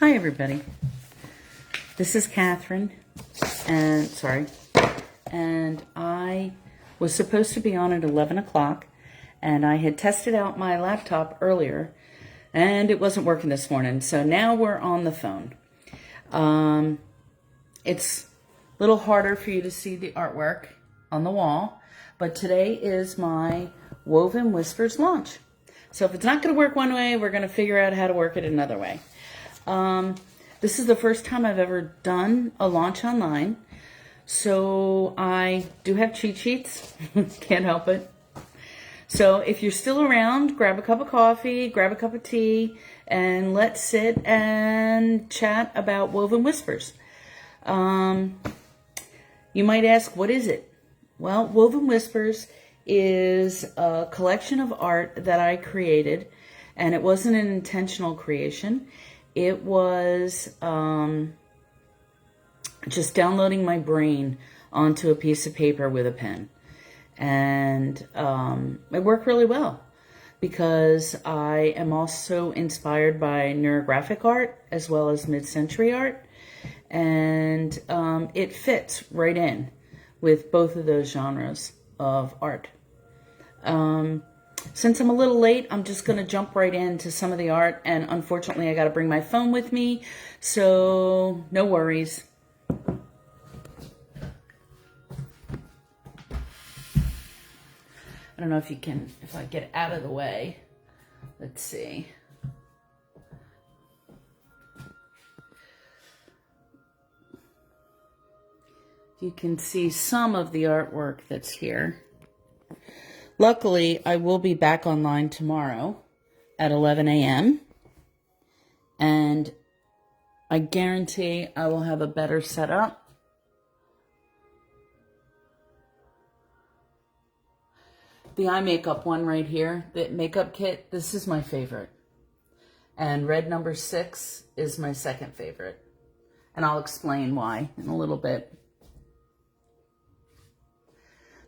Hi everybody, this is Katherine, and I was supposed to be on at 11 o'clock, and I had tested out my laptop earlier, and it wasn't working this morning, so now we're on the phone. It's a little harder for you to see the artwork on the wall, but today is my Woven Whispers launch. So if it's not going to work one way, we're going to figure out how to work it another way. This is the first time I've ever done a launch online, so I do have cheat sheets. Can't help it. So if you're still around, grab a cup of coffee, grab a cup of tea, and let's sit and chat about Woven Whispers. You might ask, what is it? Well, Woven Whispers is a collection of art that I created, and it wasn't an intentional creation. It was just downloading my brain onto a piece of paper with a pen. And it worked really well because I am also inspired by neurographic art as well as mid-century art. And it fits right in with both of those genres of art. Since I'm a little late, I'm just going to jump right into some of the art, and unfortunately I got to bring my phone with me, so no worries. I don't know if you can, if I get out of the way. Let's see. You can see some of the artwork that's here. Luckily, I will be back online tomorrow at 11 a.m. and I guarantee I will have a better setup. The eye makeup one right here, the makeup kit, this is my favorite. And red number 6 is my second favorite. And I'll explain why in a little bit.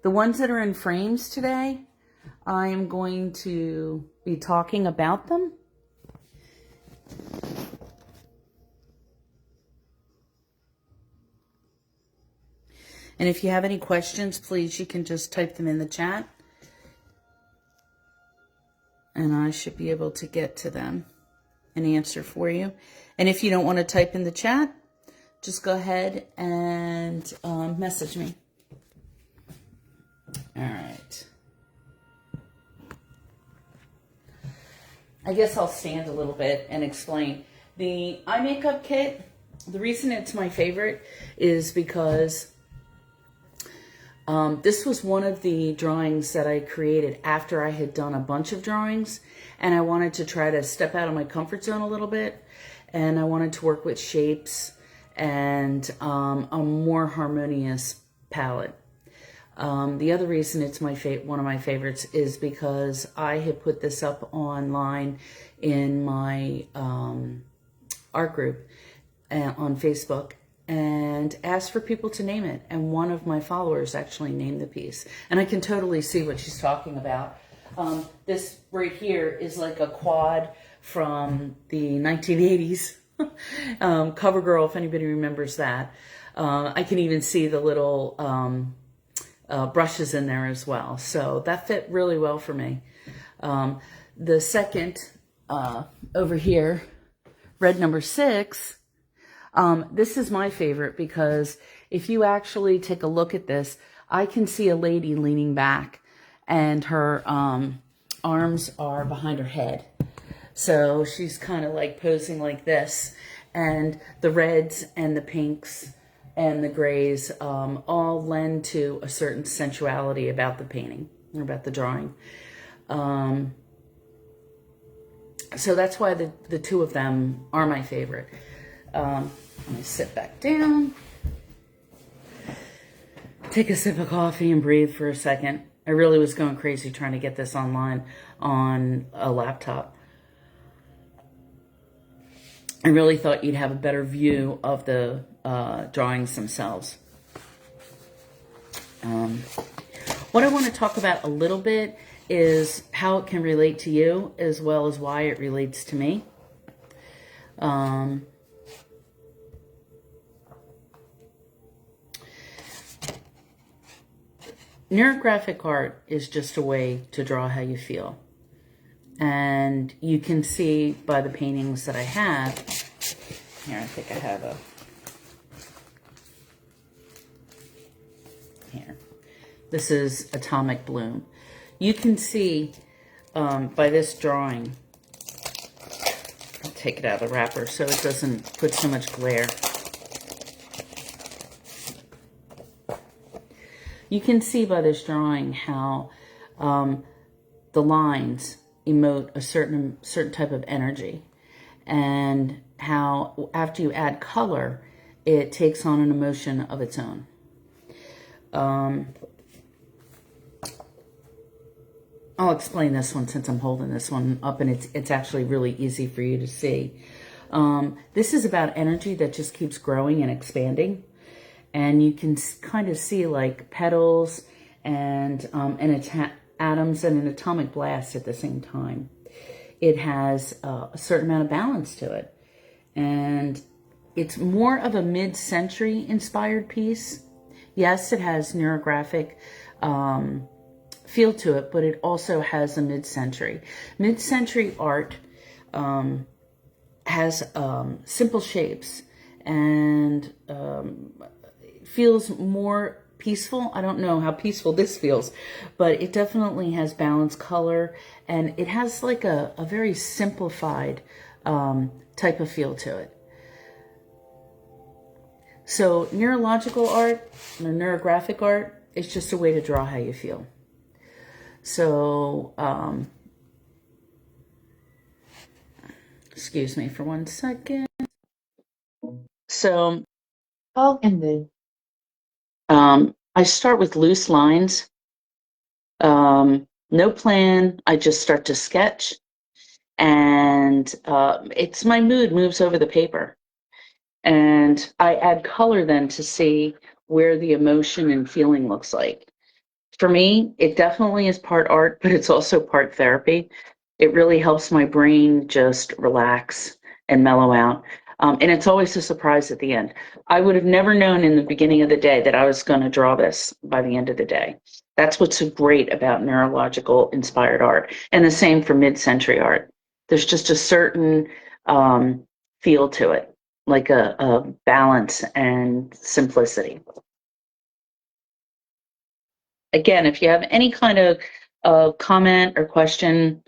The ones that are in frames today, I'm going to be talking about them. And if you have any questions, please, you can just type them in the chat. And I should be able to get to them and answer for you. And if you don't want to type in the chat, just go ahead and message me. All right. I guess I'll stand a little bit and explain. The eye makeup kit, the reason it's my favorite is because this was one of the drawings that I created after I had done a bunch of drawings, and I wanted to try to step out of my comfort zone a little bit, and I wanted to work with shapes and a more harmonious palette. The other reason it's one of my favorites is because I had put this up online in my art group on Facebook and asked for people to name it. And one of my followers actually named the piece. And I can totally see what she's talking about. This right here is like a quad from the 1980s. CoverGirl, if anybody remembers that. I can even see the little brushes in there as well. So that fit really well for me. The second over here, red number 6, this is my favorite because if you actually take a look at this, I can see a lady leaning back and her arms are behind her head. So she's kind of like posing like this, and the reds and the pinks and the grays all lend to a certain sensuality about the painting, or about the drawing. So that's why the two of them are my favorite. Let me sit back down, take a sip of coffee and breathe for a second. I really was going crazy trying to get this online on a laptop. I really thought you'd have a better view of the drawings themselves. What I want to talk about a little bit is how it can relate to you as well as why it relates to me. Neurographic art is just a way to draw how you feel. And you can see by the paintings that I have, here, I think I have here. This is Atomic Bloom. You can see by this drawing, I'll take it out of the wrapper so it doesn't put so much glare. You can see by this drawing how the lines emote a certain type of energy, and how after you add color, it takes on an emotion of its own. I'll explain this one since I'm holding this one up, and it's actually really easy for you to see. This is about energy that just keeps growing and expanding. And you can kind of see like petals and atoms and an atomic blast at the same time. It has a certain amount of balance to it. And it's more of a mid-century inspired piece. Yes, it has neurographic feel to it, but it also has a mid-century. Mid-century art has simple shapes and feels more peaceful. I don't know how peaceful this feels, but it definitely has balanced color, and it has like a very simplified type of feel to it. So neurological art or neurographic art is just a way to draw how you feel. So, excuse me for 1 second. So, I start with loose lines. No plan. I just start to sketch, and it's my mood moves over the paper, and I add color then to see where the emotion and feeling looks like. For me, it definitely is part art, but it's also part therapy. It really helps my brain just relax and mellow out. And it's always a surprise at the end. I would have never known in the beginning of the day that I was going to draw this by the end of the day. That's what's so great about neurological inspired art. And the same for mid-century art. There's just a certain feel to it, like a balance and simplicity. Again, if you have any kind of comment or question,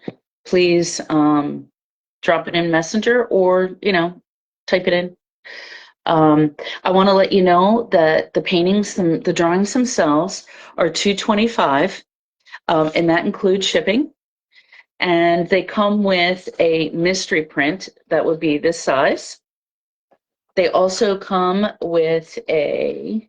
please drop it in Messenger, or type it in. I want to let you know that the paintings, the drawings themselves, are $225, and that includes shipping. And they come with a mystery print that would be this size. They also come with a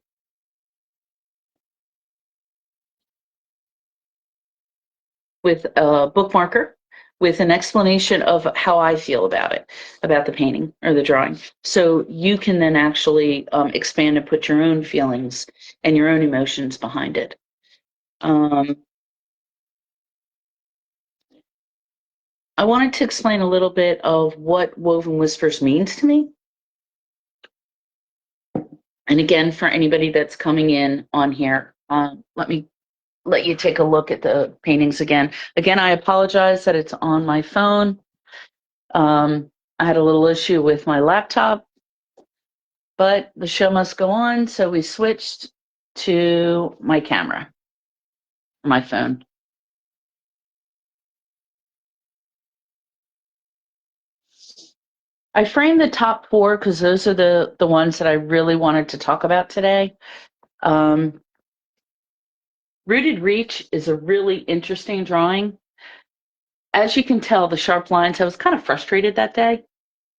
bookmarker with an explanation of how I feel about it, about the painting or the drawing. So you can then actually expand and put your own feelings and your own emotions behind it. I wanted to explain a little bit of what Woven Whispers means to me. And again, for anybody that's coming in on here, let me let you take a look at the paintings again. Again, I apologize that it's on my phone. I had a little issue with my laptop, but the show must go on, so we switched to my camera, my phone. I framed the top 4 because those are the ones that I really wanted to talk about today. Rooted Reach is a really interesting drawing. As you can tell, the sharp lines, I was kind of frustrated that day.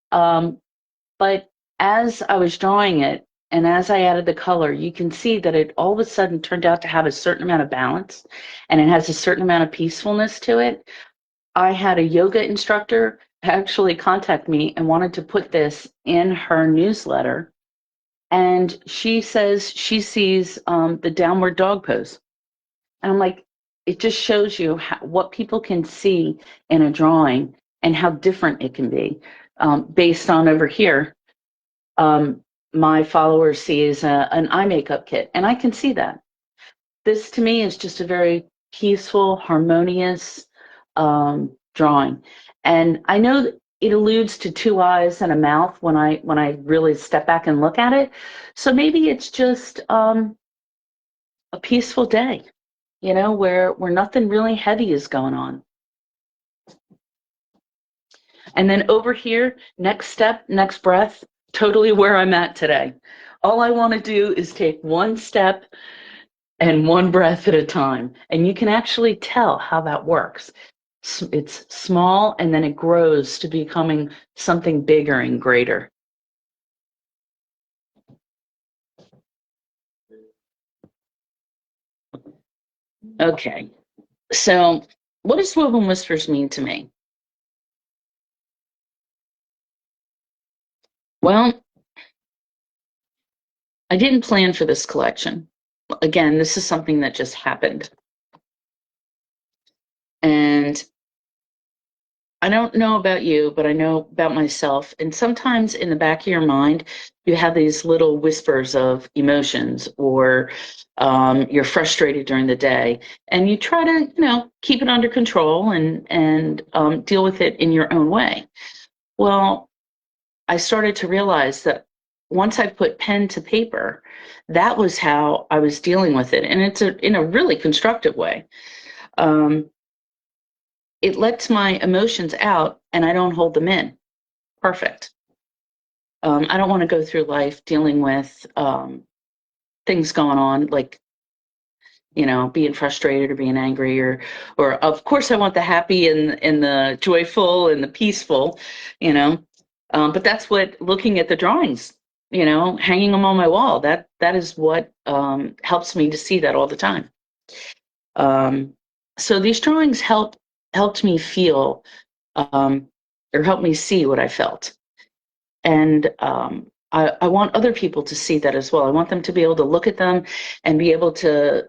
But as I was drawing it, and as I added the color, you can see that it all of a sudden turned out to have a certain amount of balance, and it has a certain amount of peacefulness to it. I had a yoga instructor actually contact me and wanted to put this in her newsletter. And she says she sees the downward dog pose. And I'm like, it just shows you what people can see in a drawing and how different it can be. Based on over here, my follower sees an eye makeup kit, and I can see that. This to me is just a very peaceful, harmonious drawing. And I know that it alludes to two eyes and a mouth when I really step back and look at it. So maybe it's just a peaceful day, where nothing really heavy is going on. And then over here, next step, next breath, totally where I'm at today. All I want to do is take one step and one breath at a time. And you can actually tell how that works. It's small and then it grows to becoming something bigger and greater. Okay, so what does Woven Whispers mean to me? Well, I didn't plan for this collection. Again, this is something that just happened. And I don't know about you, but I know about myself. And sometimes in the back of your mind, you have these little whispers of emotions, or you're frustrated during the day, and you try to, keep it under control and deal with it in your own way. Well, I started to realize that once I put pen to paper, that was how I was dealing with it, and it's in a really constructive way. Um, it lets my emotions out, and I don't hold them in. Perfect. I don't want to go through life dealing with things going on, like, being frustrated or being angry, or of course I want the happy and the joyful and the peaceful, you know. But that's what looking at the drawings, hanging them on my wall, that is what helps me to see that all the time. Um, so these drawings helped me feel, um, or helped me see what I felt. And I want other people to see that as well. I want them to be able to look at them and be able to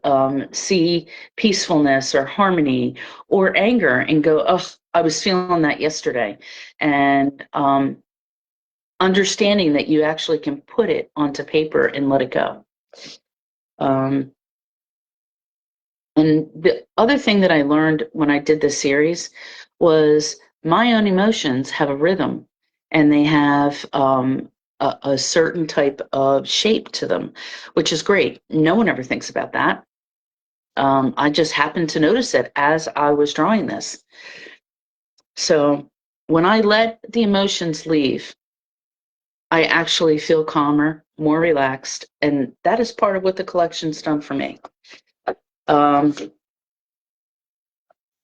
see peacefulness or harmony or anger and go, oh, I was feeling that yesterday. And understanding that you actually can put it onto paper and let it go. Um, and the other thing that I learned when I did this series was my own emotions have a rhythm, and they have a certain type of shape to them, which is great. No one ever thinks about that. I just happened to notice it as I was drawing this. So when I let the emotions leave, I actually feel calmer, more relaxed, and that is part of what the collection's done for me. Um,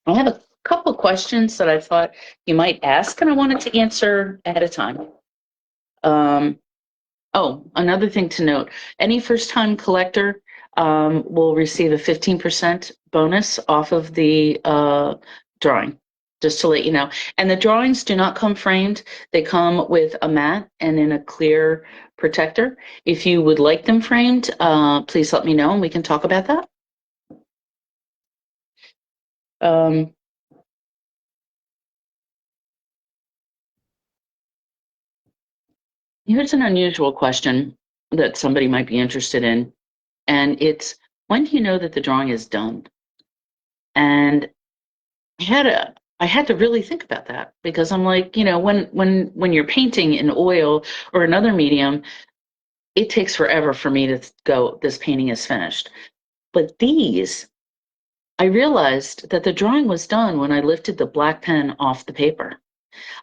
I have a couple questions that I thought you might ask, and I wanted to answer ahead of time. Um, Another thing to note, any first-time collector will receive a 15% bonus off of the drawing, just to let you know. And the drawings do not come framed. They come with a mat and in a clear protector. If you would like them framed, please let me know and we can talk about that. Um, Here's an unusual question that somebody might be interested in, and it's, when do you know that the drawing is done? And I had to really think about that, because I'm like, when you're painting in oil or another medium, it takes forever for me to go, this painting is finished. But these, I realized that the drawing was done when I lifted the black pen off the paper.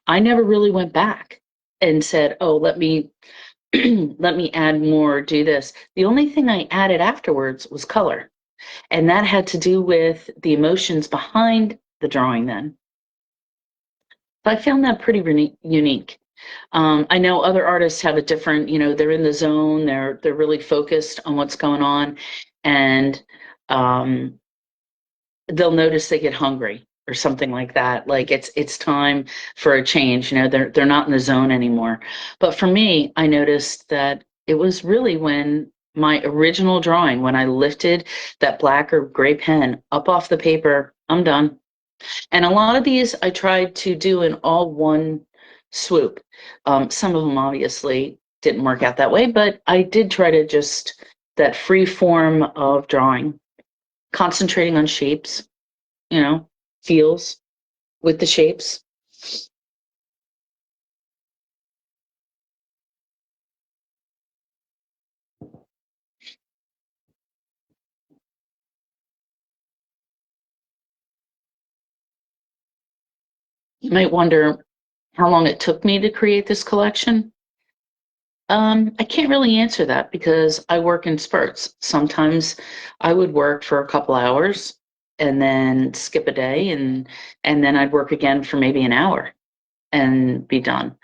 I never really went back and said, oh, let me let me add more, do this. The only thing I added afterwards was color. And that had to do with the emotions behind the drawing then. So I found that pretty unique. I know other artists have a different, they're in the zone, they're really focused on what's going on, and um, they'll notice they get hungry or something like that. Like it's time for a change. They're not in the zone anymore. But for me, I noticed that it was really when my original drawing, when I lifted that black or gray pen up off the paper, I'm done. And a lot of these I tried to do in all one swoop. Some of them obviously didn't work out that way, but I did try to just that free form of drawing. concentrating on shapes, feels with the shapes. You might wonder how long it took me to create this collection. I can't really answer that because I work in spurts. Sometimes I would work for a couple hours and then skip a day and then I'd work again for maybe an hour and be done.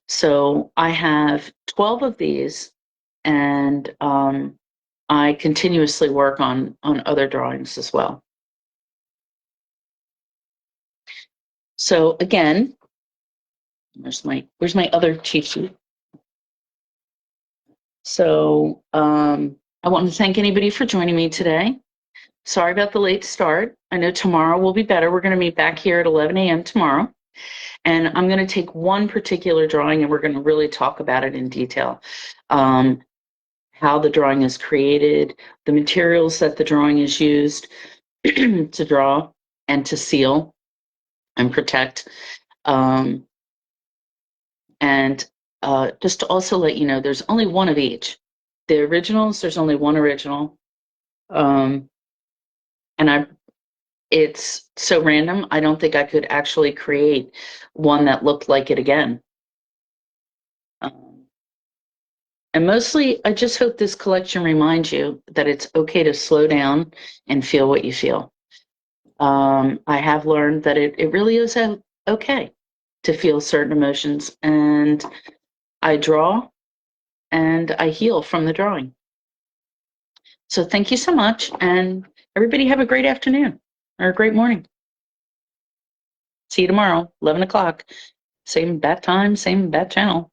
So I have 12 of these and I continuously work on other drawings as well. So again, where's my other cheat sheet? So I want to thank anybody for joining me today. Sorry about the late start. I know tomorrow will be better. We're going to meet back here at 11 a.m. tomorrow. And I'm going to take one particular drawing and we're going to really talk about it in detail. How the drawing is created, the materials that the drawing is used to draw and to seal and protect. And just to also let you know, there's only one of each. The originals, there's only one original. And it's so random, I don't think I could actually create one that looked like it again. And mostly, I just hope this collection reminds you that it's okay to slow down and feel what you feel. I have learned that it really is okay to feel certain emotions, and I draw and I heal from the drawing. So thank you so much, and everybody have a great afternoon or a great morning. See you tomorrow, 11 o'clock. Same bat time, same bat channel.